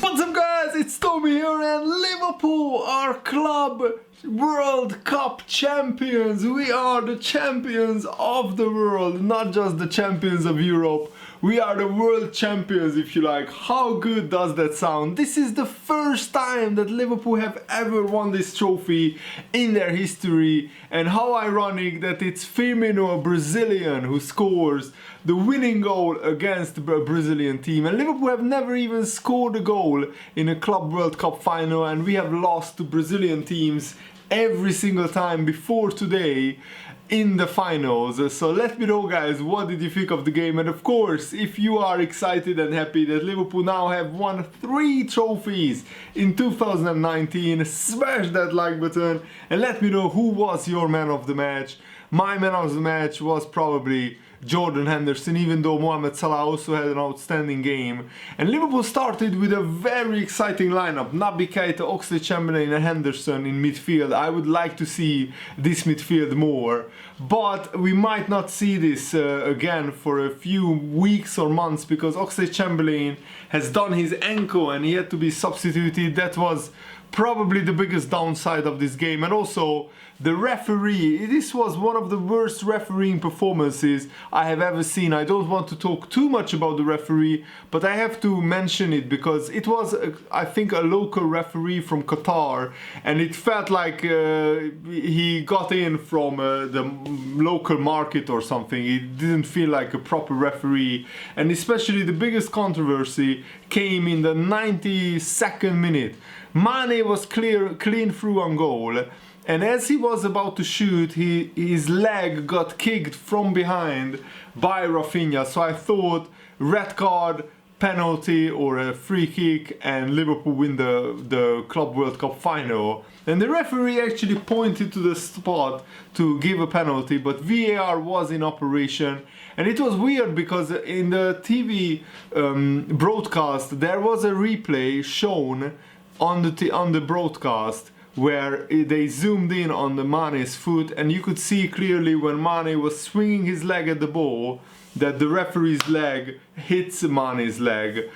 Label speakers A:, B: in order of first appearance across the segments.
A: What's up guys, it's Tommy here and Liverpool are Club World Cup champions. We are the champions of the world, not just the champions of Europe. We are the world champions, if you like. How good does that sound? This is the first time that Liverpool have ever won this trophy in their history, and how ironic that it's Firmino, a Brazilian, who scores the winning goal against the Brazilian team. And Liverpool have never even scored a goal in a Club World Cup final, and we have lost to Brazilian teams every single time before today in the finals. So let me know guys, what did you think of the game? And of course, if you are excited and happy that Liverpool now have won 3 trophies in 2019, smash that like button and let me know who was your man of the match. My man of the match was probably Jordan Henderson, even though Mohamed Salah also had an outstanding game. And Liverpool started with a very exciting lineup: Naby Keita, Oxlade-Chamberlain and Henderson in midfield. I would like to see this midfield more, but we might not see this again for a few weeks or months, because Oxlade-Chamberlain has done his ankle and he had to be substituted. That was probably the biggest downside of this game. And also the referee, this was one of the worst refereeing performances I have ever seen. I don't want to talk too much about the referee, but I have to mention it because it was I think a local referee from Qatar, and it felt like he got in from the local market or something. It didn't feel like a proper referee. And especially the biggest controversy came in the 92nd minute. Mane was clean through on goal, and as he was about to shoot, his leg got kicked from behind by Rafinha. So I thought red card, penalty or a free kick, and Liverpool win the Club World Cup final. And the referee actually pointed to the spot to give a penalty, but VAR was in operation. And it was weird because in the TV broadcast there was a replay shown on the broadcast where they zoomed in on the Mane's foot, and you could see clearly when Mane was swinging his leg at the ball that the referee's leg hits Mane's leg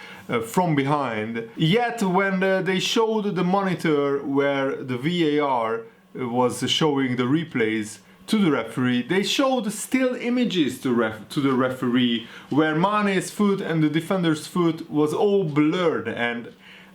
A: from behind. Yet when they showed the monitor where the VAR was showing the replays to the referee, they showed still images to the referee where Mane's foot and the defender's foot was all blurred. And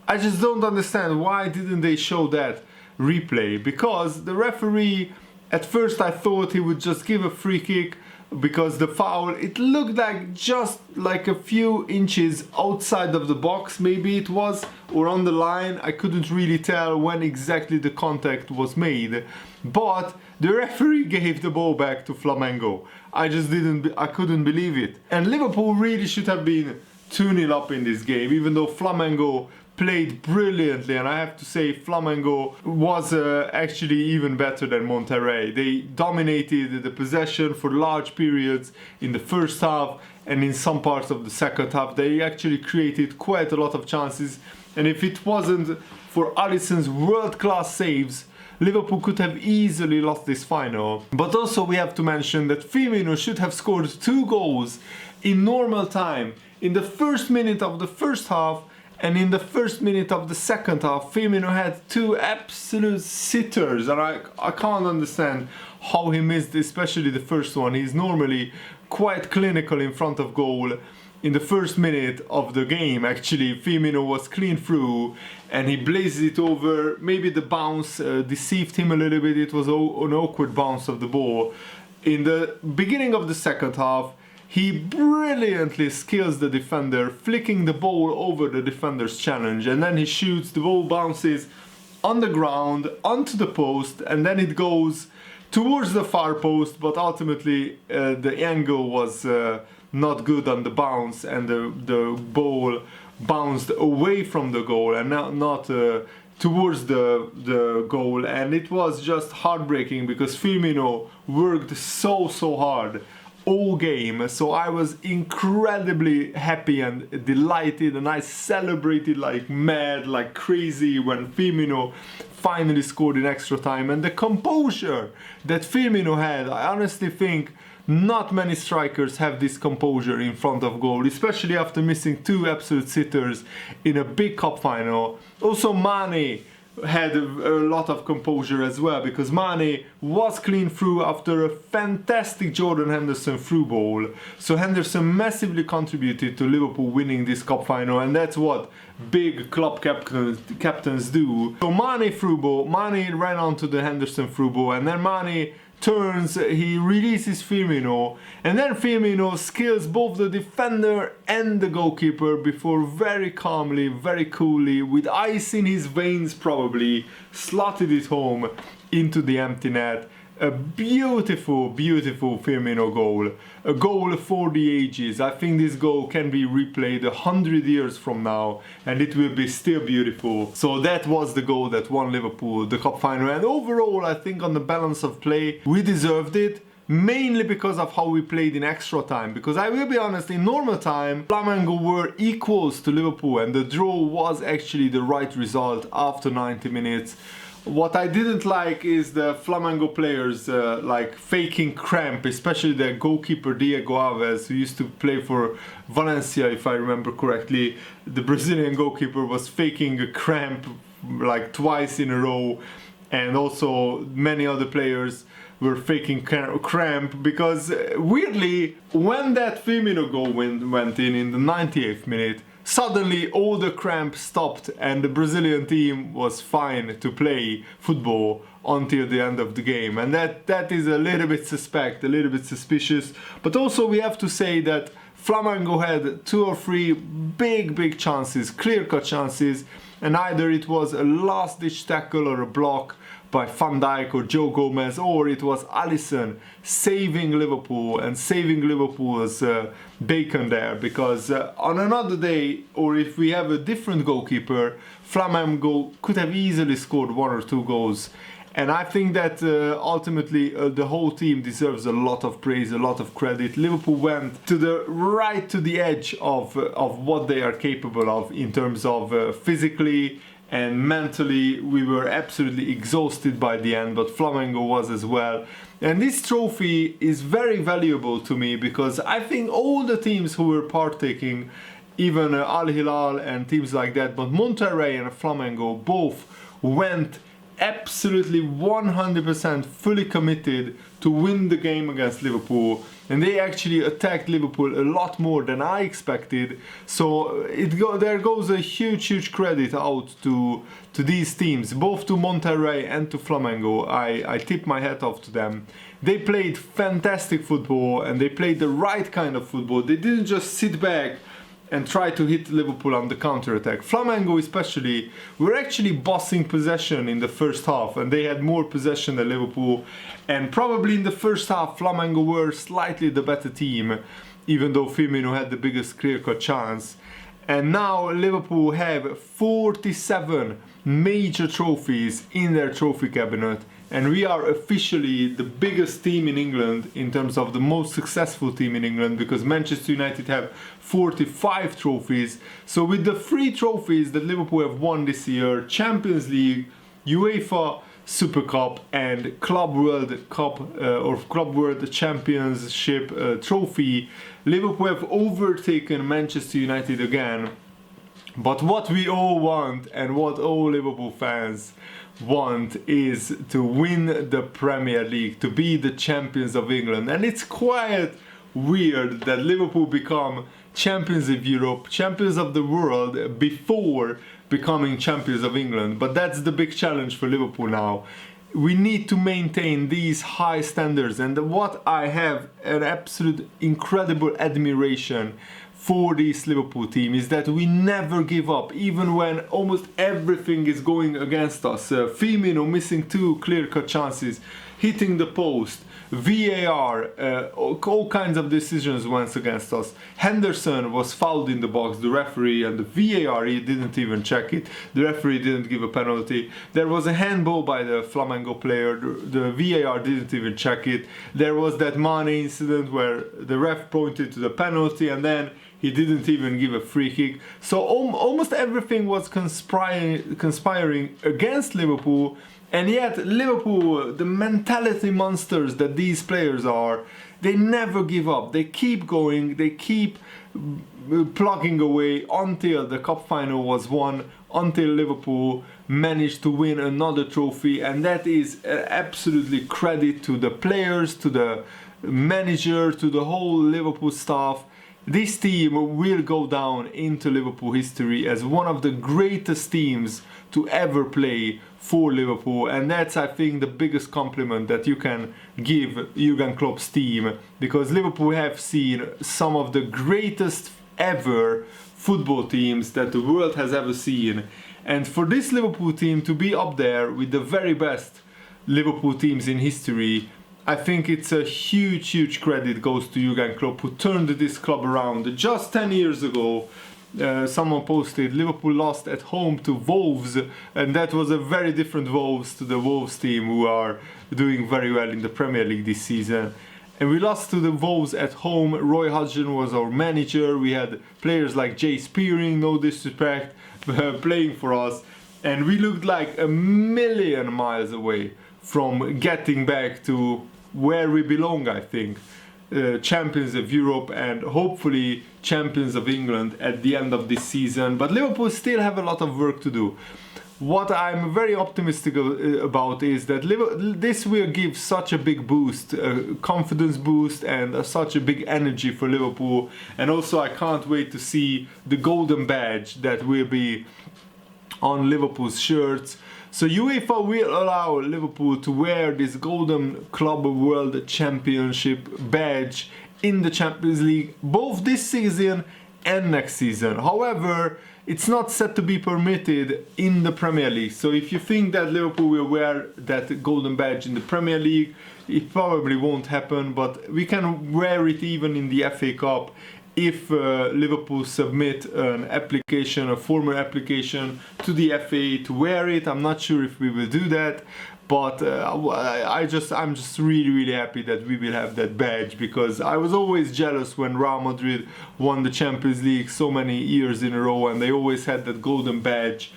A: I just don't understand, why didn't they show that replay? Because the referee, at first I thought he would just give a free kick, because the foul, it looked like just like a few inches outside of the box, maybe it was, or on the line. I couldn't really tell when exactly the contact was made, but the referee gave the ball back to Flamengo. I couldn't believe it. And Liverpool really should have been 2-0 up in this game, even though Flamengo played brilliantly. And I have to say, Flamengo was actually even better than Monterrey. They dominated the possession for large periods in the first half, and in some parts of the second half they actually created quite a lot of chances. And if it wasn't for Alisson's world-class saves, Liverpool could have easily lost this final. But also we have to mention that Firmino should have scored 2 goals in normal time. In the first minute of the first half and in the first minute of the second half, Firmino had 2 absolute sitters, and I can't understand how he missed, especially the first one. He's normally quite clinical in front of goal. In the first minute of the game, actually, Firmino was clean through and he blazed it over. Maybe the bounce deceived him a little bit. It was an awkward bounce of the ball. In the beginning of the second half, he brilliantly skills the defender, flicking the ball over the defender's challenge, and then he shoots. The ball bounces on the ground onto the post, and then it goes towards the far post, but ultimately the angle was not good on the bounce, and the ball bounced away from the goal and not towards the goal. And it was just heartbreaking because Firmino worked so hard all game. So I was incredibly happy and delighted, and I celebrated like mad, like crazy, when Firmino finally scored in extra time. And the composure that Firmino had, I honestly think Not many strikers have this composure in front of goal, especially after missing 2 absolute sitters in a big cup final. Also Mane had a lot of composure as well, because Mane was clean through after a fantastic Jordan Henderson through ball. So Henderson massively contributed to Liverpool winning this cup final, and that's what big club captains do. So Mane through ball, Mane ran onto the Henderson through ball, and then Mane turns, he releases Firmino, and then Firmino skills both the defender and the goalkeeper before very calmly, very coolly, with ice in his veins probably, slotted it home into the empty net. A beautiful, beautiful Firmino goal. A goal for the ages. I think this goal can be replayed 100 years from now and it will be still beautiful. So that was the goal that won Liverpool the cup final. And overall, I think on the balance of play, we deserved it. Mainly because of how we played in extra time. Because I will be honest, in normal time, Flamengo were equals to Liverpool and the draw was actually the right result after 90 minutes. What I didn't like is the Flamengo players like faking cramp, especially their goalkeeper Diego Alves, who used to play for Valencia, if I remember correctly. The Brazilian goalkeeper was faking a cramp like twice in a row, and also many other players were faking cramp, because weirdly, when that Firmino goal went in the 98th minute, suddenly all the cramp stopped and the Brazilian team was fine to play football until the end of the game. And that is a little bit suspect, a little bit suspicious. But also we have to say that Flamengo had 2 or 3 big chances, clear-cut chances, and either it was a last-ditch tackle or a block by Van Dijk or Joe Gomez, or it was Alisson saving Liverpool and saving Liverpool's bacon there, because on another day, or if we have a different goalkeeper, Flamengo could have easily scored 1 or 2 goals. And I think that ultimately the whole team deserves a lot of praise, a lot of credit. Liverpool went to the edge of what they are capable of in terms of physically and mentally. We were absolutely exhausted by the end, but Flamengo was as well. And this trophy is very valuable to me, because I think all the teams who were partaking, even Al Hilal and teams like that, but Monterrey and Flamengo both went absolutely 100% fully committed to win the game against Liverpool, and they actually attacked Liverpool a lot more than I expected. So there goes a huge credit out to these teams, both to Monterrey and to Flamengo. I tip my hat off to them. They played fantastic football and they played the right kind of football. They didn't just sit back and try to hit Liverpool on the counter-attack. Flamengo especially were actually bossing possession in the first half, and they had more possession than Liverpool, and probably in the first half Flamengo were slightly the better team, even though Firmino had the biggest clear-cut chance. And now Liverpool have 47 major trophies in their trophy cabinet, and we are officially the biggest team in England in terms of the most successful team in England, because Manchester United have 45 trophies. So with the 3 trophies that Liverpool have won this year, Champions League, UEFA Super Cup and Club World Cup or Club World Championship trophy, Liverpool have overtaken Manchester United again. But what we all want, and what all Liverpool fans want, is to win the Premier League, to be the champions of England. And it's quite weird that Liverpool become champions of Europe, champions of the world, before becoming champions of England. But that's the big challenge for Liverpool now. We need to maintain these high standards, and what I have an absolute incredible admiration for this Liverpool team is that we never give up, even when almost everything is going against us. Firmino missing 2 clear-cut chances, hitting the post, VAR, all kinds of decisions went against us. Henderson was fouled in the box, the referee and the VAR, he didn't even check it. The referee didn't give a penalty. There was a handball by the Flamengo player, the VAR didn't even check it. There was that Mane incident where the ref pointed to the penalty and then he didn't even give a free kick. So almost everything was conspiring against Liverpool. And yet Liverpool, the mentality monsters that these players are, they never give up. They keep going, they keep plugging away until the cup final was won, until Liverpool managed to win another trophy, and that is absolutely credit to the players, to the manager, to the whole Liverpool staff. This team will go down into Liverpool history as one of the greatest teams to ever play for Liverpool, and that's, I think, the biggest compliment that you can give Jurgen Klopp's team, because Liverpool have seen some of the greatest ever football teams that the world has ever seen, and for this Liverpool team to be up there with the very best Liverpool teams in history, I think it's a huge credit goes to Jurgen Klopp, who turned this club around. Just 10 years ago, someone posted Liverpool lost at home to Wolves, and that was a very different Wolves to the Wolves team who are doing very well in the Premier League this season. And we lost to the Wolves at home. Roy Hodgson was our manager. We had players like Jay Spearing, no disrespect, playing for us, and we looked like a million miles away from getting back to where we belong, I think. Champions of Europe and hopefully champions of England at the end of this season. But Liverpool still have a lot of work to do. What I'm very optimistic about is that this will give such a big boost, confidence boost, and such a big energy for Liverpool. And also I can't wait to see the golden badge that will be on Liverpool's shirts. So UEFA will allow Liverpool to wear this Golden Club World Championship badge in the Champions League both this season and next season. However, it's not set to be permitted in the Premier League. So if you think that Liverpool will wear that golden badge in the Premier League, it probably won't happen, but we can wear it even in the FA Cup if Liverpool submit an application, a formal application to the FA to wear it. I'm not sure if we will do that, but I'm just really happy that we will have that badge, because I was always jealous when Real Madrid won the Champions League so many years in a row, and they always had that golden badge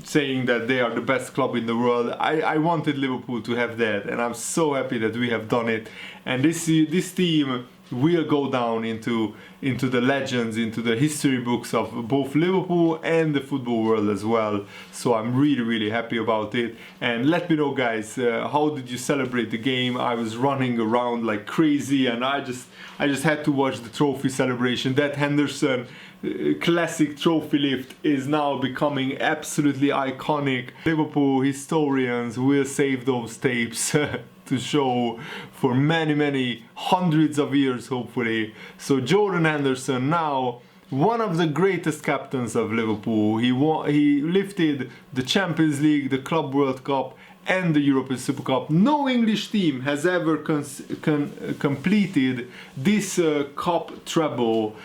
A: saying that they are the best club in the world. I wanted Liverpool to have that, and I'm so happy that we have done it. And this team will go down into the legends, into the history books of both Liverpool and the football world as well. So I'm really happy about it. And let me know, guys, how did you celebrate the game? I was running around like crazy, and I just had to watch the trophy celebration. That Henderson classic trophy lift is now becoming absolutely iconic. Liverpool historians will save those tapes to show for many hundreds of years, hopefully. So Jordan Henderson, now one of the greatest captains of Liverpool. He lifted the Champions League, the Club World Cup, and the European Super Cup. No English team has ever completed this cup treble.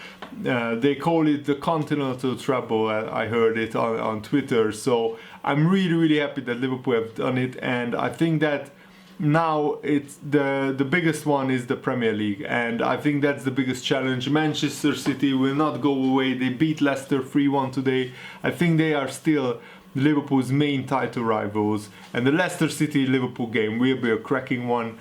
A: They call it the Continental Treble. I heard it on Twitter. So I'm really happy that Liverpool have done it, and I think that now it's the biggest one is the Premier League, and I think that's the biggest challenge. Manchester City will not go away. They beat Leicester 3-1 today. I think they are still Liverpool's main title rivals, and the Leicester City-Liverpool game will be a cracking one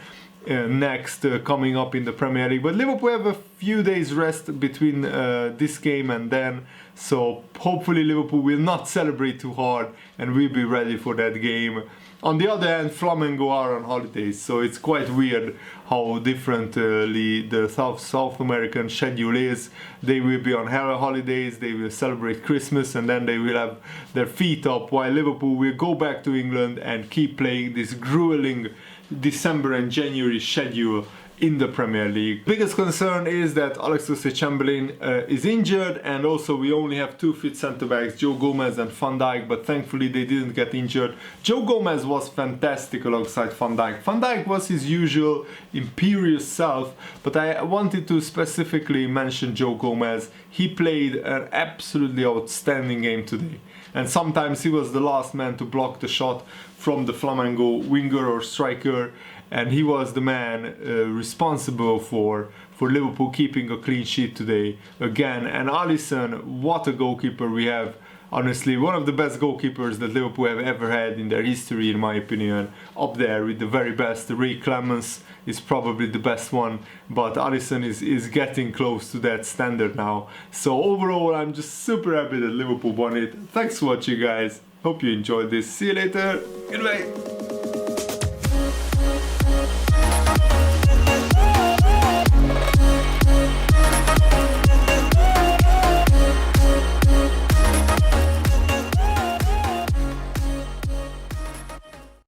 A: next coming up in the Premier League. But Liverpool have a few days rest between this game and then, so hopefully Liverpool will not celebrate too hard and we'll be ready for that game. On the other hand, Flamengo are on holidays, so it's quite weird how differently the South American schedule is. They will be on holidays, they will celebrate Christmas, and then they will have their feet up, while Liverpool will go back to England and keep playing this grueling December and January schedule in the Premier League. Biggest concern is that Alex Oxlade-Chamberlain is injured, and also we only have two fit centre backs, Joe Gomez and Van Dijk, but thankfully they didn't get injured. Joe Gomez was fantastic alongside Van Dijk. Van Dijk was his usual imperious self, but I wanted to specifically mention Joe Gomez. He played an absolutely outstanding game today, and sometimes he was the last man to block the shot from the Flamengo winger or striker, and he was the man responsible for Liverpool keeping a clean sheet today again. And Alisson, what a goalkeeper we have. honestly, one of the best goalkeepers that Liverpool have ever had in their history, in my opinion. Up there with the very best. Ray Clemens is probably the best one, but Alisson is getting close to that standard now. So overall, I'm just super happy that Liverpool won it. Thanks for watching, guys. Hope you enjoyed this. See you later. Goodbye.